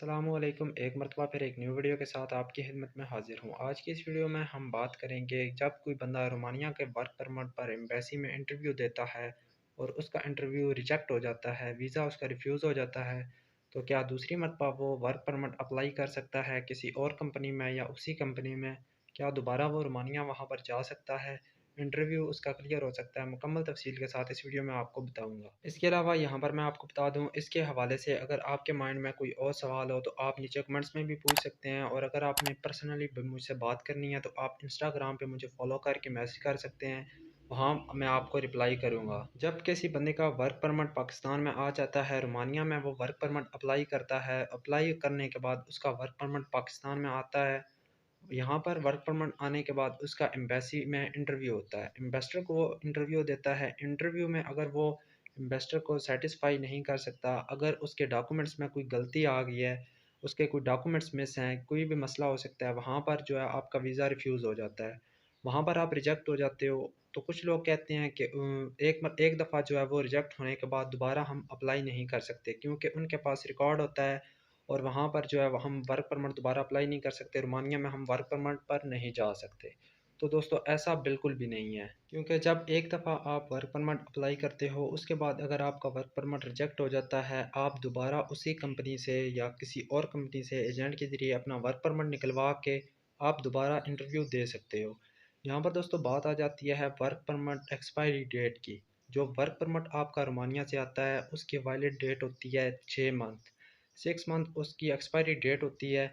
अस्सलामुअलैकुम। एक मरतबा फिर एक न्यू वीडियो के साथ आपकी खिदमत में हाजिर हूँ। आज की इस वीडियो में हम बात करेंगे जब कोई बंदा रोमानिया के वर्क परमिट पर एम्बेसी में इंटरव्यू देता है और उसका इंटरव्यू रिजेक्ट हो जाता है, वीज़ा उसका रिफ्यूज़ हो जाता है, तो क्या दूसरी मरतबा वो वर्क परमिट अप्लाई कर सकता है किसी और कंपनी में या उसी कंपनी में? क्या दोबारा वो रोमानिया वहाँ पर जा सकता है? इंटरव्यू उसका क्लियर हो सकता है? मुकम्मल तफसील के साथ इस वीडियो में आपको बताऊँगा। इसके अलावा यहाँ पर मैं आपको बता दूँ, इसके हवाले से अगर आपके माइंड में कोई और सवाल हो तो आप नीचे कमेंट्स में भी पूछ सकते हैं, और अगर आपने पर्सनली मुझसे बात करनी है तो आप इंस्टाग्राम पे मुझे फॉलो करके मैसेज कर सकते हैं। वहाँ मैं आपको रिप्लाई करूँगा। जब किसी बंदे का वर्क परमिट पाकिस्तान में आ जाता है, रोमानिया में वो वर्क परमिट अप्लाई करता है, अप्लाई करने के बाद उसका वर्क परमिट पाकिस्तान में आता है। यहाँ पर वर्क परमिट आने के बाद उसका एम्बेसी में इंटरव्यू होता है। इन्वेस्टर को वो इंटरव्यू देता है। इंटरव्यू में अगर वो इन्वेस्टर को सेटिस्फाई नहीं कर सकता, अगर उसके डॉक्यूमेंट्स में कोई गलती आ गई है, उसके कोई डॉक्यूमेंट्स मिस हैं, कोई भी मसला हो सकता है, वहाँ पर जो है आपका वीज़ा रिफ्यूज़ हो जाता है। वहाँ पर आप रिजेक्ट हो जाते हो। तो कुछ लोग कहते हैं कि एक दफ़ा जो है वो रिजेक्ट होने के बाद दोबारा हम अप्लाई नहीं कर सकते, क्योंकि उनके पास रिकॉर्ड होता है और वहाँ पर जो है हम वर्क परमिट दोबारा अप्लाई नहीं कर सकते। रोमानिया में हम वर्क परमिट पर नहीं जा सकते। तो दोस्तों, ऐसा बिल्कुल भी नहीं है, क्योंकि जब एक दफ़ा आप वर्क परमिट अप्लाई करते हो, उसके बाद अगर आपका वर्क परमिट रिजेक्ट हो जाता है, आप दोबारा उसी कंपनी से या किसी और कंपनी से एजेंट के ज़रिए अपना वर्क परमिट निकलवा के आप दोबारा इंटरव्यू दे सकते हो। यहाँ पर दोस्तों बात आ जाती है वर्क परमिट एक्सपायरी डेट की। जो वर्क परमिट आपका रोमानिया से आता है, उसकी वैलिड डेट होती है 6 मंथ। 6 मंथ उसकी एक्सपायरी डेट होती है।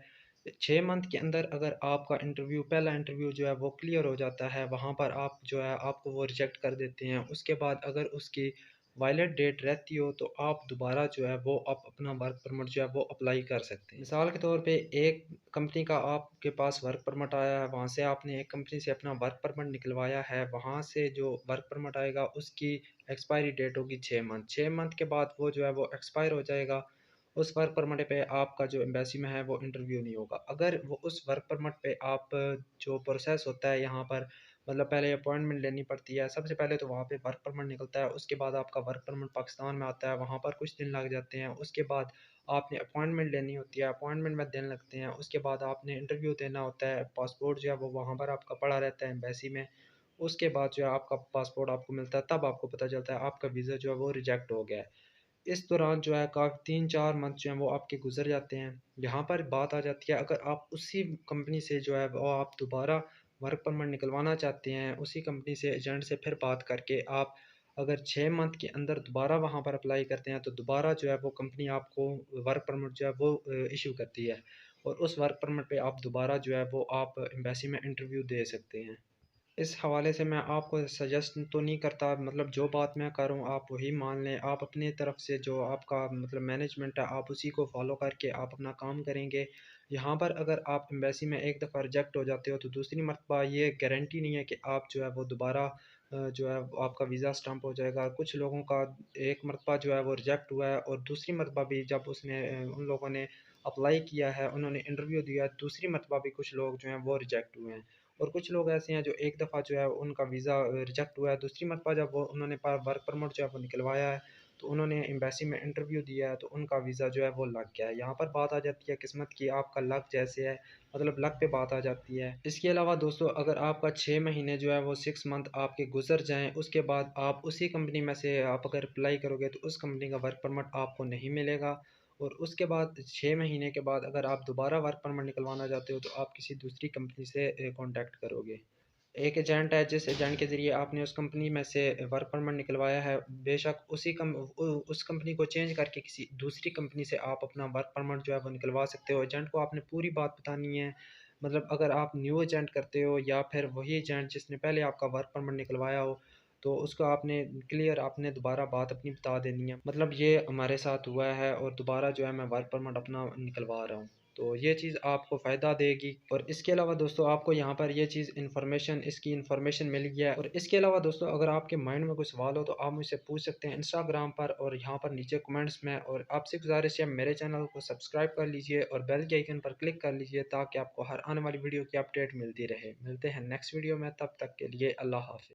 6 मंथ के अंदर अगर आपका इंटरव्यू, पहला इंटरव्यू जो है वो क्लियर हो जाता है, वहाँ पर आप जो है आपको वो रिजेक्ट कर देते हैं। उसके बाद अगर उसकी वायलेट डेट रहती हो तो आप दोबारा जो है वो आप अपना वर्क परमिट जो है वो अप्लाई कर सकते हैं। मिसाल के तौर पे एक कंपनी का आपके पास वर्क परमिट आया है, वहाँ से आपने एक कंपनी से अपना वर्क परमिट निकलवाया है, वहाँ से जो वर्क परमिट आएगा उसकी एक्सपायरी डेट होगी 6 मंथ। 6 मंथ के बाद वो जो है वो एक्सपायर हो जाएगा। उस वर्क परमिट पे आपका जो एम्बेसी में है वो इंटरव्यू नहीं होगा। अगर वो उस वर्क परमिट पे आप जो प्रोसेस होता है यहाँ पर, मतलब पहले अपॉइंटमेंट लेनी पड़ती है। सबसे पहले तो वहाँ पे वर्क परमिट निकलता है, उसके बाद आपका वर्क परमिट पाकिस्तान में आता है, वहाँ पर कुछ दिन लग जाते हैं। उसके बाद आपने अपॉइंटमेंट लेनी होती है, अपॉइंटमेंट में दिन लगते हैं। उसके बाद आपने इंटरव्यू देना होता है, पासपोर्ट जो है वो वहाँ पर आपका पड़ा रहता है एम्बेसी में। उसके बाद जो है आपका पासपोर्ट आपको मिलता है, तब आपको पता चलता है आपका वीज़ा जो है वो रिजेक्ट हो गया है। इस दौरान जो है काफ़ी 3-4 मंथ जो हैं वो आपके गुज़र जाते हैं। यहाँ पर बात आ जाती है, अगर आप उसी कंपनी से जो है वो आप दोबारा वर्क परमिट निकलवाना चाहते हैं, उसी कंपनी से एजेंट से फिर बात करके आप अगर 6 मंथ के अंदर दोबारा वहाँ पर अप्लाई करते हैं, तो दोबारा जो है वो कंपनी आपको वर्क परमिट जो है वो इश्यू करती है, और उस वर्क परमिट पे आप दोबारा जो है वो आप एम्बेसी में इंटरव्यू दे सकते हैं। इस हवाले से मैं आपको सजेस्ट तो नहीं करता, मतलब जो बात मैं कर रहा हूँ आप वही मान लें। आप अपनी तरफ से जो आपका मतलब मैनेजमेंट है, आप उसी को फॉलो करके आप अपना काम करेंगे। यहाँ पर अगर आप एम्बेसी में एक दफ़ा रिजेक्ट हो जाते हो तो दूसरी मरतबा ये गारंटी नहीं है कि आप जो है वो दोबारा जो है वो आपका वीज़ा स्टम्प हो जाएगा। कुछ लोगों का एक मरतबा जो है वो रिजेक्ट हुआ है, और दूसरी मरतबा भी जब उसने उन लोगों ने अप्लाई किया है, उन्होंने इंटरव्यू दिया है, दूसरी मरतबा भी कुछ लोग जो हैं वो रिजेक्ट हुए हैं। और कुछ लोग ऐसे हैं जो एक दफ़ा जो है उनका वीज़ा रिजेक्ट हुआ है, दूसरी मरतबा जब वो उन्होंने वर्क परमिट जो है वो निकलवाया है, तो उन्होंने एम्बेसी में इंटरव्यू दिया है, तो उनका वीज़ा जो है वो लग गया है। यहाँ पर बात आ जाती है किस्मत की, आपका लक जैसे है, मतलब लक पे बात आ जाती है। इसके अलावा दोस्तों, अगर आपका 6 महीने जो है वो 6 मंथ आपके गुजर जाएँ, उसके बाद आप उसी कंपनी में से आप अगर अप्लाई करोगे तो उस कंपनी का वर्क परमिट आपको नहीं मिलेगा, और उसके बाद 6 महीने के बाद अगर आप दोबारा वर्क परमिट निकलवाना चाहते हो तो आप किसी दूसरी कंपनी से कॉन्टैक्ट करोगे। एक एजेंट है, जिस एजेंट के ज़रिए आपने उस कंपनी में से वर्क परमिट निकलवाया है, बेशक उस कंपनी को चेंज करके किसी दूसरी कंपनी से आप अपना वर्क परमिट जो है वो निकलवा सकते हो। एजेंट को आपने पूरी बात बतानी है, मतलब अगर आप न्यू एजेंट करते हो या फिर वही एजेंट जिसने पहले आपका वर्क परमिट निकलवाया हो, तो उसको आपने क्लियर आपने दोबारा बात अपनी बता देनी है, मतलब ये हमारे साथ हुआ है और दोबारा जो है मैं वर्क परमिट अपना निकलवा रहा हूँ। तो ये चीज़ आपको फ़ायदा देगी। और इसके अलावा दोस्तों, आपको यहाँ पर ये चीज़ इसकी इन्फॉर्मेशन मिल गया है। और इसके अलावा दोस्तों, अगर आपके माइंड में कोई सवाल हो तो आप मुझसे पूछ सकते हैं इंस्टाग्राम पर और यहाँ पर नीचे कमेंट्स में। और आपसे गुजारिश है, मेरे चैनल को सब्सक्राइब कर लीजिए और बेल के आइकन पर क्लिक कर लीजिए, ताकि आपको हर आने वाली वीडियो की अपडेट मिलती रहे। मिलते हैं नेक्स्ट वीडियो में, तब तक के लिए अल्लाह हाफ़िज़।